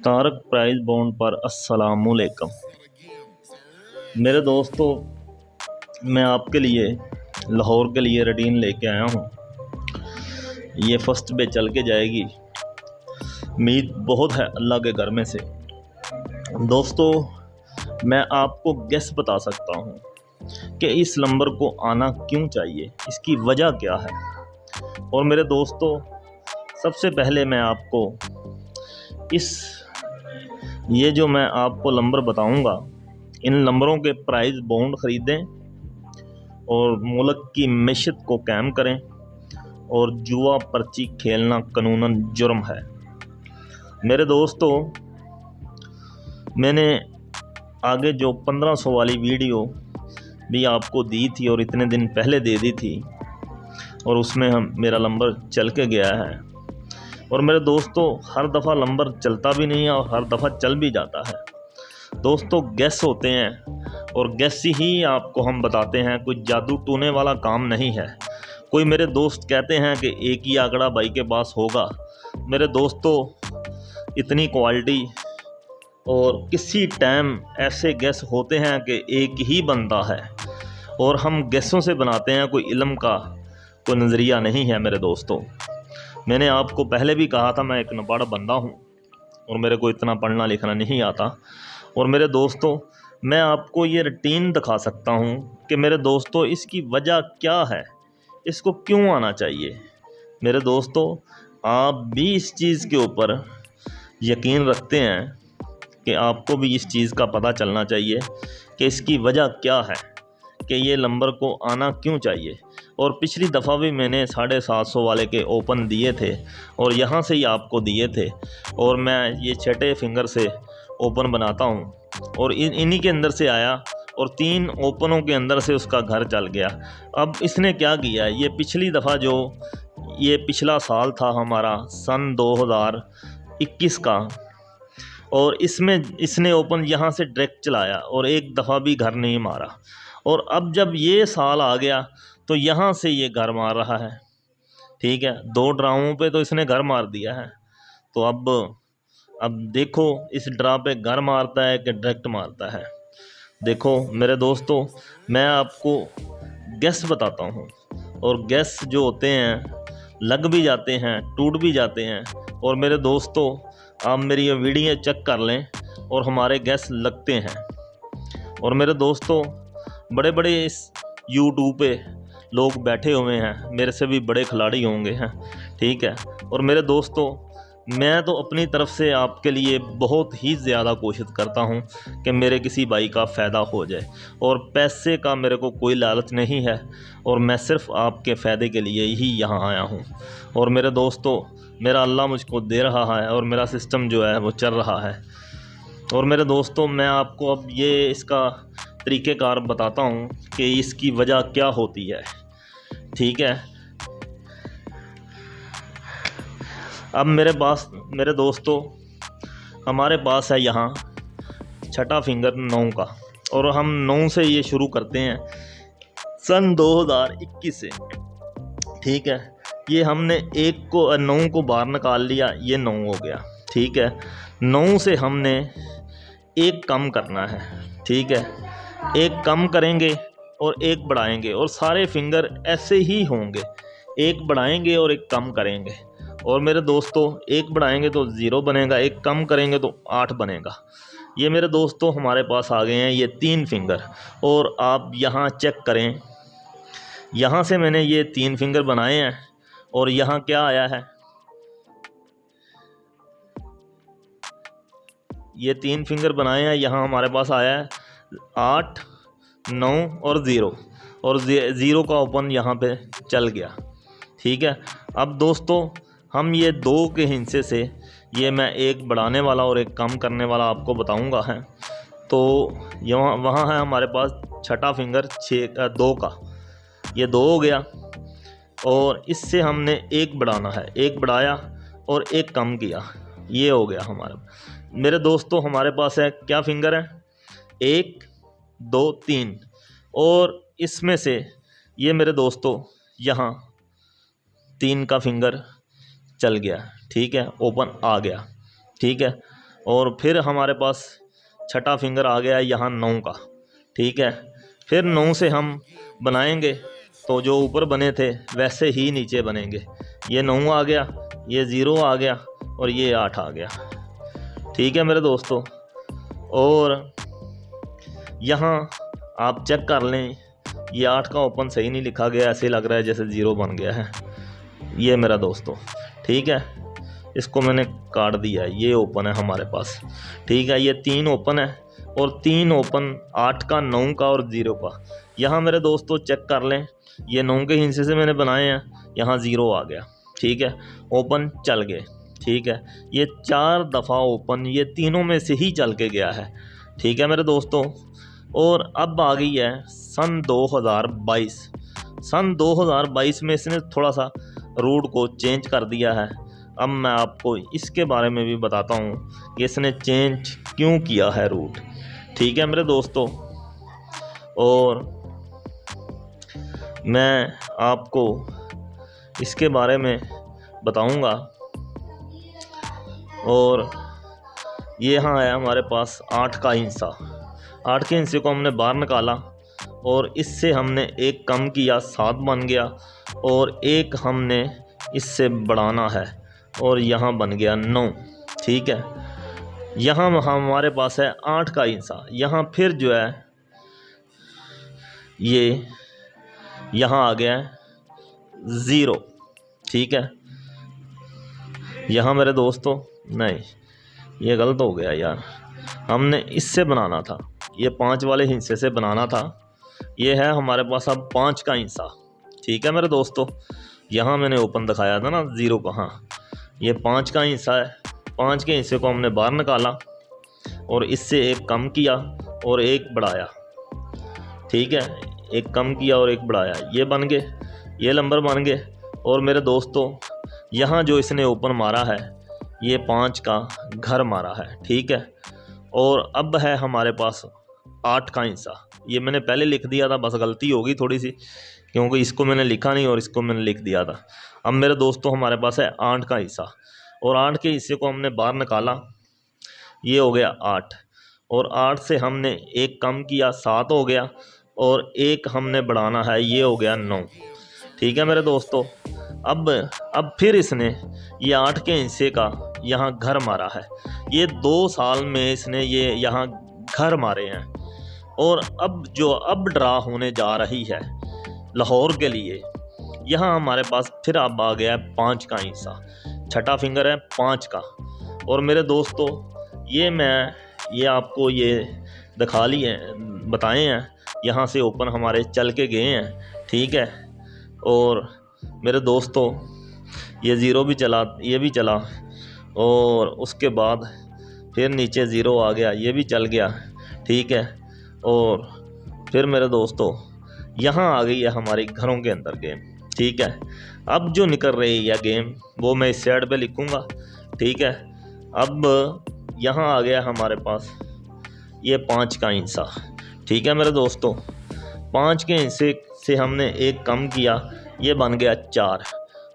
Tarak prize bond पर अस्सलामुअलैकुम। मेरे दोस्तों, मैं आपके लिए लाहौर के लिए रटीन लेके आया हूँ। ये फर्स्ट पे चल के जाएगी। उम्मीद बहुत है अल्लाह के घर में से। दोस्तों, मैं आपको गेस बता सकता हूँ कि इस नंबर को आना क्यों चाहिए, इसकी वजह क्या है। और मेरे दोस्तों, सबसे पहले मैं आपको ये जो मैं आपको नंबर बताऊंगा, इन नंबरों के प्राइज बॉन्ड ख़रीदें और मुल्क की मैशत को कायम करें। और जुआ पर्ची खेलना कानूनन जुर्म है। मेरे दोस्तों, मैंने आगे जो 1500 वाली वीडियो भी आपको दी थी और इतने दिन पहले दे दी थी, और उसमें मेरा नंबर चल के गया है। और मेरे दोस्तों, हर दफ़ा नंबर चलता भी नहीं है और हर दफ़ा चल भी जाता है। दोस्तों, गैस होते हैं और गैस ही आपको हम बताते हैं, कोई जादू टूने वाला काम नहीं है। कोई मेरे दोस्त कहते हैं कि एक ही आंकड़ा भाई के पास होगा। मेरे दोस्तों, इतनी क्वालिटी और किसी टाइम ऐसे गैस होते हैं कि एक ही बनता है और हम गैसों से बनाते हैं। कोई इल्म का कोई नज़रिया नहीं है। मेरे दोस्तों, मैंने आपको पहले भी कहा था, मैं एक अनपढ़ बंदा हूँ और मेरे को इतना पढ़ना लिखना नहीं आता। और मेरे दोस्तों, मैं आपको ये रूटीन दिखा सकता हूँ कि मेरे दोस्तों, इसकी वजह क्या है, इसको क्यों आना चाहिए। मेरे दोस्तों, आप भी इस चीज़ के ऊपर यकीन रखते हैं कि आपको भी इस चीज़ का पता चलना चाहिए कि इसकी वजह क्या है, कि ये नंबर को आना क्यों चाहिए। और पिछली दफ़ा भी मैंने 750 वाले के ओपन दिए थे और यहाँ से ही आपको दिए थे। और मैं ये छठे फिंगर से ओपन बनाता हूँ और इन्हीं के अंदर से आया और 3 ओपनों के अंदर से उसका घर चल गया। अब इसने क्या किया, ये पिछली दफ़ा जो ये पिछला साल था हमारा सन 2021 का, और इसमें इसने ओपन यहाँ से डायरेक्ट चलाया और एक दफ़ा भी घर नहीं मारा। और अब जब ये साल आ गया तो यहाँ से ये घर मार रहा है। ठीक है, 2 ड्रामों पे तो इसने घर मार दिया है। तो अब देखो, इस ड्रा पे घर मारता है कि डायरेक्ट मारता है। देखो मेरे दोस्तों, मैं आपको गैस बताता हूँ और गैस जो होते हैं लग भी जाते हैं, टूट भी जाते हैं। और मेरे दोस्तों, आप मेरी ये वीडियो चेक कर लें और हमारे गैस लगते हैं। और मेरे दोस्तों, बड़े बड़े इस यूट्यूब पे लोग बैठे हुए हैं, मेरे से भी बड़े खिलाड़ी होंगे हैं। ठीक है। और मेरे दोस्तों, मैं तो अपनी तरफ से आपके लिए बहुत ही ज़्यादा कोशिश करता हूं कि मेरे किसी भाई का फ़ायदा हो जाए। और पैसे का मेरे को कोई लालच नहीं है और मैं सिर्फ़ आपके फ़ायदे के लिए ही यहाँ आया हूँ। और मेरे दोस्तों, मेरा अल्लाह मुझको दे रहा है और मेरा सिस्टम जो है वो चल रहा है। और मेरे दोस्तों, मैं आपको अब ये इसका तरीक़ेकार बताता हूँ कि इसकी वजह क्या होती है। ठीक है। अब मेरे दोस्तों, हमारे पास है यहाँ छठा फिंगर 9 का, और हम 9 से ये शुरू करते हैं सन 2021 से। ठीक है। ये हमने 9 को बाहर निकाल लिया, ये 9 हो गया। ठीक है। 9 से हमने एक कम करना है। ठीक है। एक कम करेंगे और एक बढ़ाएंगे, और सारे फिंगर ऐसे ही होंगे, एक बढ़ाएंगे और एक कम करेंगे। और मेरे दोस्तों, एक बढ़ाएंगे तो 0 बनेगा, एक कम करेंगे तो 8 बनेगा। ये मेरे दोस्तों हमारे पास आ गए हैं ये 3 फिंगर। और आप यहाँ चेक करें, यहाँ से मैंने ये 3 फिंगर बनाए हैं और यहाँ क्या आया है, ये 3 फिंगर बनाए हैं। यहाँ हमारे पास आया है 8, 9 और 0, और 0 का ओपन यहाँ पे चल गया। ठीक है। अब दोस्तों, हम ये 2 के हिस्से से ये मैं एक बढ़ाने वाला और एक कम करने वाला आपको बताऊंगा है। तो यहाँ वहाँ है हमारे पास छठा फिंगर 2 का, ये 2 हो गया। और इससे हमने एक बढ़ाना है, एक बढ़ाया और एक कम किया, ये हो गया हमारा। मेरे दोस्तों, हमारे पास है क्या फिंगर है, 1, 2, 3, और इसमें से ये मेरे दोस्तों यहाँ 3 का फिंगर चल गया। ठीक है, ओपन आ गया। ठीक है। और फिर हमारे पास छठा फिंगर आ गया यहाँ 9 का, ठीक है। फिर 9 से हम बनाएंगे तो जो ऊपर बने थे वैसे ही नीचे बनेंगे। ये 9 आ गया, ये 0 आ गया और ये 8 आ गया, ठीक है मेरे दोस्तों। और यहाँ आप चेक कर लें, ये 8 का ओपन सही नहीं लिखा गया, ऐसे लग रहा है जैसे 0 बन गया है ये मेरा दोस्तों, ठीक है। इसको मैंने काट दिया है, ये ओपन है हमारे पास, ठीक है। ये 3 ओपन है और 3 ओपन 8 का, 9 का और 0 का। यहाँ मेरे दोस्तों चेक कर लें, ये 9 के हिस्से से मैंने बनाए हैं, यहाँ 0 आ गया, ठीक है। ओपन चल गए, ठीक है। ये 4 दफ़ा ओपन ये तीनों में से ही चल के गया है, ठीक है मेरे दोस्तों। और अब आ गई है सन 2022। सन 2022 में इसने थोड़ा सा रूट को चेंज कर दिया है। अब मैं आपको इसके बारे में भी बताता हूँ कि इसने चेंज क्यों किया है रूट, ठीक है मेरे दोस्तों। और मैं आपको इसके बारे में बताऊँगा। और ये यहाँ है हमारे पास 8 का हिस्सा, 8 के हिस्से को हमने बाहर निकाला और इससे हमने एक कम किया, 7 बन गया। और एक हमने इससे बढ़ाना है और यहाँ बन गया 9, ठीक है। यहाँ हमारे पास है 8 का हिस्सा, यहाँ फिर जो है ये यहाँ आ गया है 0, ठीक है। यहाँ मेरे दोस्तों नहीं, ये गलत हो गया यार, हमने इससे बनाना था, ये 5 वाले हिस्से से बनाना था। ये है हमारे पास अब 5 का हिस्सा, ठीक है मेरे दोस्तों। यहाँ मैंने ओपन दिखाया था ना 0 का, हाँ ये 5 का हिस्सा है। 5 के हिस्से को हमने बाहर निकाला और इससे एक कम किया और एक बढ़ाया, ठीक है। एक कम किया और एक बढ़ाया, ये बन गए, ये नंबर बन गए। और मेरे दोस्तों यहाँ जो इसने ओपन मारा है ये 5 का घर मारा है, ठीक है। और अब है हमारे पास 8 का हिस्सा, ये मैंने पहले लिख दिया था, बस गलती हो गई थोड़ी सी, क्योंकि इसको मैंने लिखा नहीं और इसको मैंने लिख दिया था। अब मेरे दोस्तों हमारे पास है 8 का हिस्सा और 8 के हिस्से को हमने बाहर निकाला, ये हो गया 8। और 8 से हमने एक कम किया, 7 हो गया। और एक हमने बढ़ाना है, ये हो गया 9, ठीक है मेरे दोस्तों। अब फिर इसने ये 8 के हिस्से का यहाँ घर मारा है, ये 2 साल में इसने ये यहाँ घर मारे हैं। और अब ड्रा होने जा रही है लाहौर के लिए, यहाँ हमारे पास फिर अब आ गया है 5 का हिस्सा, छठा फिंगर है 5 का। और मेरे दोस्तों ये आपको ये दिखा लिए बताए हैं, यहाँ से ओपन हमारे चल के गए हैं, ठीक है। और मेरे दोस्तों ये 0 भी चला, ये भी चला और उसके बाद फिर नीचे 0 आ गया, ये भी चल गया, ठीक है। और फिर मेरे दोस्तों यहाँ आ गई है हमारी घरों के अंदर गेम, ठीक है। अब जो निकल रही है गेम वो मैं इस साइड पे लिखूँगा, ठीक है। अब यहाँ आ गया हमारे पास ये 5 का हिस्सा, ठीक है मेरे दोस्तों। 5 के हिस्से से हमने एक कम किया, ये बन गया 4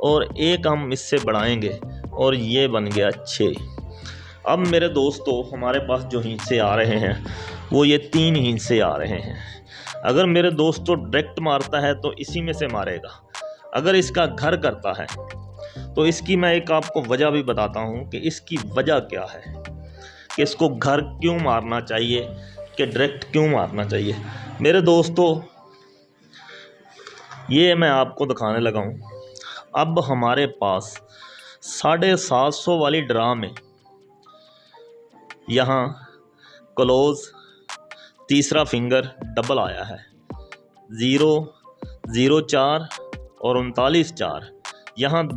और एक हम इससे बढ़ाएंगे और ये बन गया 6। अब मेरे दोस्तों हमारे पास जो हिस्से आ रहे हैं वो ये 3 हिस्से आ रहे हैं। अगर मेरे दोस्तों डायरेक्ट मारता है तो इसी में से मारेगा, अगर इसका घर करता है तो इसकी मैं एक आपको वजह भी बताता हूँ कि इसकी वजह क्या है, कि इसको घर क्यों मारना चाहिए, कि डायरेक्ट क्यों मारना चाहिए। मेरे दोस्तों ये मैं आपको दिखाने लगा हूँ। अब हमारे पास 750 वाली ड्रा में यहाँ क्लोज तीसरा फिंगर डबल आया है, 0, 0, 4 और 39, 4 यहाँ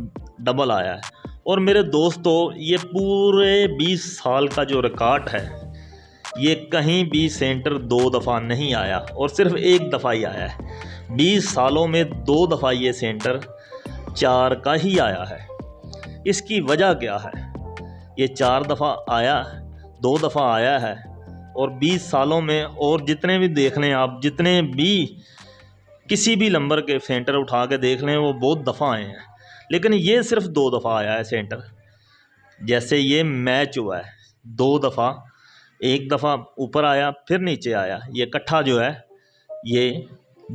डबल आया है। और मेरे दोस्तों ये पूरे 20 साल का जो रिकॉर्ड है ये कहीं भी सेंटर 2 दफ़ा नहीं आया और सिर्फ 1 दफ़ा ही आया है। 20 सालों में 2 दफ़ा ये सेंटर 4 का ही आया है। इसकी वजह क्या है, ये 4 दफ़ा आया, 2 दफ़ा आया है और 20 सालों में, और जितने भी देख लें आप, जितने भी किसी भी नंबर के सेंटर उठा के देख लें वो बहुत दफ़ा आए हैं, लेकिन ये सिर्फ 2 दफ़ा आया है सेंटर। जैसे ये मैच हुआ है, 2 दफ़ा, एक दफ़ा ऊपर आया फिर नीचे आया, ये इकट्ठा जो है ये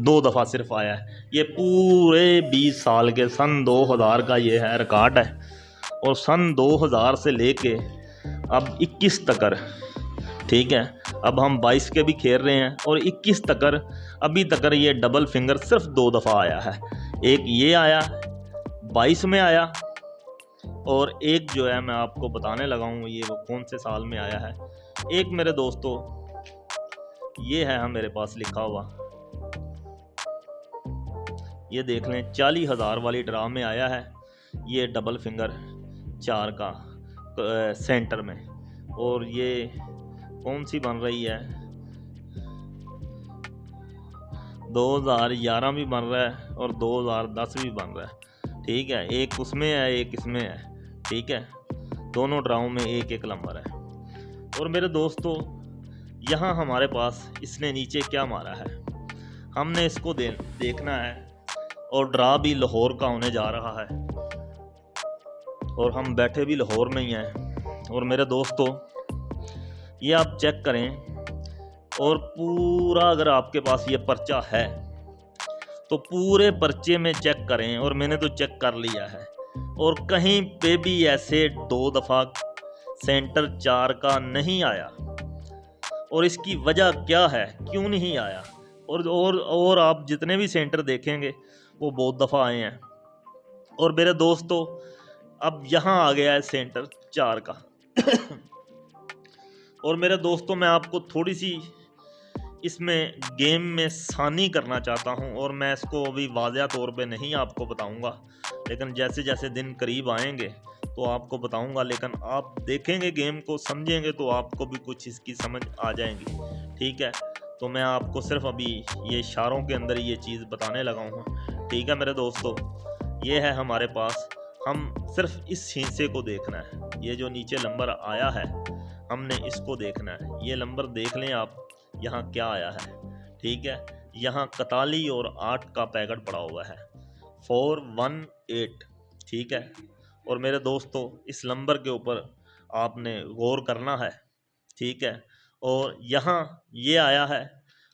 2 दफ़ा सिर्फ आया है। ये पूरे 20 साल के सन 2000 का ये है रिकॉर्ड है। और सन 2000 से लेके अब 21 तक, ठीक है, अब हम 22 के भी खेल रहे हैं और 21 तक अभी तक ये डबल फिंगर सिर्फ 2 दफ़ा आया है। एक ये आया 22 में आया, और एक जो है मैं आपको बताने लगा हूँ ये वो कौन से साल में आया है। एक मेरे दोस्तों ये है मेरे पास लिखा हुआ, ये देख लें, 40,000 वाली ड्रा में आया है ये डबल फिंगर 4 का सेंटर में। और ये कौन सी बन रही है, 2011 भी बन रहा है और 2010 भी बन रहा है, ठीक है। एक उसमें है एक इसमें है, ठीक है, दोनों ड्राओं में एक एक नंबर है। और मेरे दोस्तों यहाँ हमारे पास इसने नीचे क्या मारा है, हमने इसको देखना है। और ड्रा भी लाहौर का होने जा रहा है और हम बैठे भी लाहौर में ही हैं। और मेरे दोस्तों ये आप चेक करें, और पूरा अगर आपके पास ये पर्चा है तो पूरे पर्चे में चेक करें, और मैंने तो चेक कर लिया है, और कहीं पे भी ऐसे 2 दफ़ा सेंटर 4 का नहीं आया। और इसकी वजह क्या है, क्यों नहीं आया। और आप जितने भी सेंटर देखेंगे वो बहुत दफ़ा आए हैं। और मेरे दोस्तों अब यहाँ आ गया है सेंटर 4 का और मेरे दोस्तों मैं आपको थोड़ी सी इसमें गेम में सानी करना चाहता हूं, और मैं इसको अभी वाज़ेह तौर पे नहीं आपको बताऊंगा, लेकिन जैसे जैसे दिन करीब आएंगे तो आपको बताऊंगा। लेकिन आप देखेंगे गेम को, समझेंगे तो आपको भी कुछ इसकी समझ आ जाएगी, ठीक है। तो मैं आपको सिर्फ अभी ये इशारों के अंदर ये चीज़ बताने लगा हूँ, ठीक है मेरे दोस्तों। ये है हमारे पास, हम सिर्फ इस हिस्से को देखना है, ये जो नीचे नंबर आया है हमने इसको देखना है। ये नंबर देख लें आप, यहाँ क्या आया है, ठीक है। यहाँ 41 और 8 का पैकेट पड़ा हुआ है, 418, ठीक है। और मेरे दोस्तों इस नंबर के ऊपर आपने गौर करना है, ठीक है। और यहाँ ये आया है।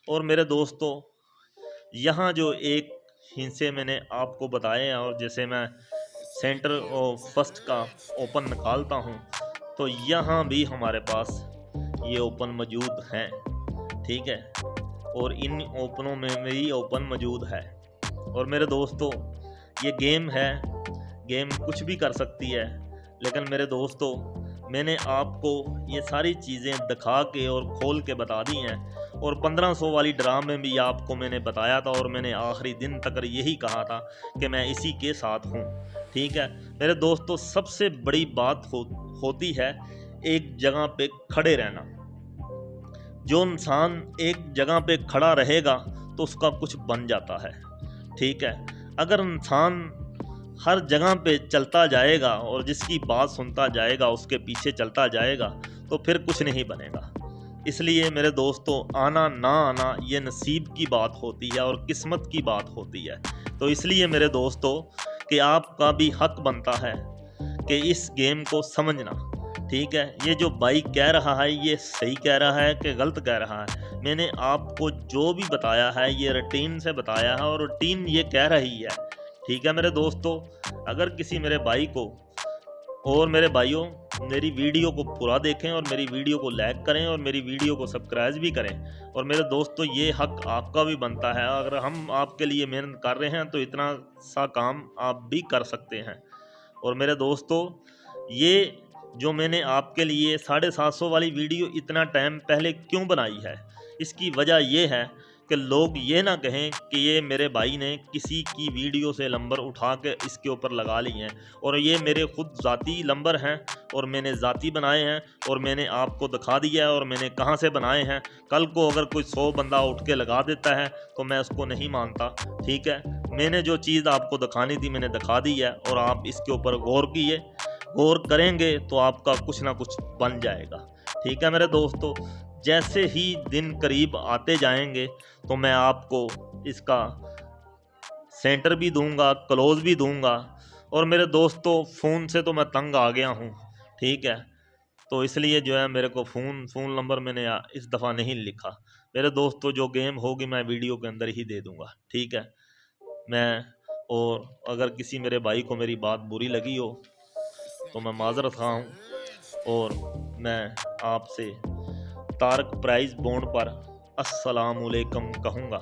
और मेरे दोस्तों यहाँ जो एक हिस्से मैंने आपको बताए हैं, और जैसे मैं सेंटर और फर्स्ट का ओपन निकालता हूँ तो यहाँ भी हमारे पास ये ओपन मौजूद हैं, ठीक है। और इन ओपनों में मेरी ओपन मौजूद है। और मेरे दोस्तों ये गेम है, गेम कुछ भी कर सकती है, लेकिन मेरे दोस्तों मैंने आपको ये सारी चीज़ें दिखा के और खोल के बता दी हैं। और 1500 वाली ड्रा में भी आपको मैंने बताया था, और मैंने आखिरी दिन तक यही कहा था कि मैं इसी के साथ हूँ, ठीक है मेरे दोस्तों। सबसे बड़ी बात होती है एक जगह पे खड़े रहना। जो इंसान एक जगह पे खड़ा रहेगा तो उसका कुछ बन जाता है, ठीक है। अगर इंसान हर जगह पे चलता जाएगा और जिसकी बात सुनता जाएगा, उसके पीछे चलता जाएगा, तो फिर कुछ नहीं बनेगा। इसलिए मेरे दोस्तों आना ना आना ये नसीब की बात होती है और किस्मत की बात होती है। तो इसलिए मेरे दोस्तों कि आपका भी हक बनता है कि इस गेम को समझना, ठीक है। ये जो भाई कह रहा है ये सही कह रहा है कि गलत कह रहा है, मैंने आपको जो भी बताया है ये रूटीन से बताया है और रूटीन ये कह रही है, ठीक है मेरे दोस्तों। अगर किसी मेरे भाई को और मेरे भाइयों मेरी वीडियो को पूरा देखें और मेरी वीडियो को लाइक करें और मेरी वीडियो को सब्सक्राइब भी करें। और मेरे दोस्तों ये हक आपका भी बनता है, अगर हम आपके लिए मेहनत कर रहे हैं तो इतना सा काम आप भी कर सकते हैं। और मेरे दोस्तों ये जो मैंने आपके लिए 750 वाली वीडियो इतना टाइम पहले क्यों बनाई है, इसकी वजह ये है कि लोग ये ना कहें कि ये मेरे भाई ने किसी की वीडियो से नंबर उठा के इसके ऊपर लगा लिए हैं। और ये मेरे खुद ज़ाती नंबर हैं और मैंने ज़ाती बनाए हैं और मैंने आपको दिखा दिया है और मैंने कहाँ से बनाए हैं। कल को अगर कोई 100 बंदा उठ के लगा देता है तो मैं उसको नहीं मानता, ठीक है। मैंने जो चीज़ आपको दिखानी थी मैंने दिखा दी है और आप इसके ऊपर गौर कीजिए, गौर करेंगे तो आपका कुछ ना कुछ बन जाएगा, ठीक है मेरे दोस्तों। जैसे ही दिन करीब आते जाएंगे तो मैं आपको इसका सेंटर भी दूंगा, क्लोज भी दूंगा। और मेरे दोस्तों फ़ोन से तो मैं तंग आ गया हूँ, ठीक है। तो इसलिए जो है मेरे को फ़ोन नंबर मैंने इस दफ़ा नहीं लिखा। मेरे दोस्त तो जो गेम होगी मैं वीडियो के अंदर ही दे दूँगा, ठीक है। मैं और अगर किसी मेरे भाई को मेरी बात बुरी लगी हो तो मैं माज़रत ख़्वाह हूँ और मैं आपसे तारक प्राइज़ बॉन्ड पर अस्सलामुअलैकुम कहूँगा।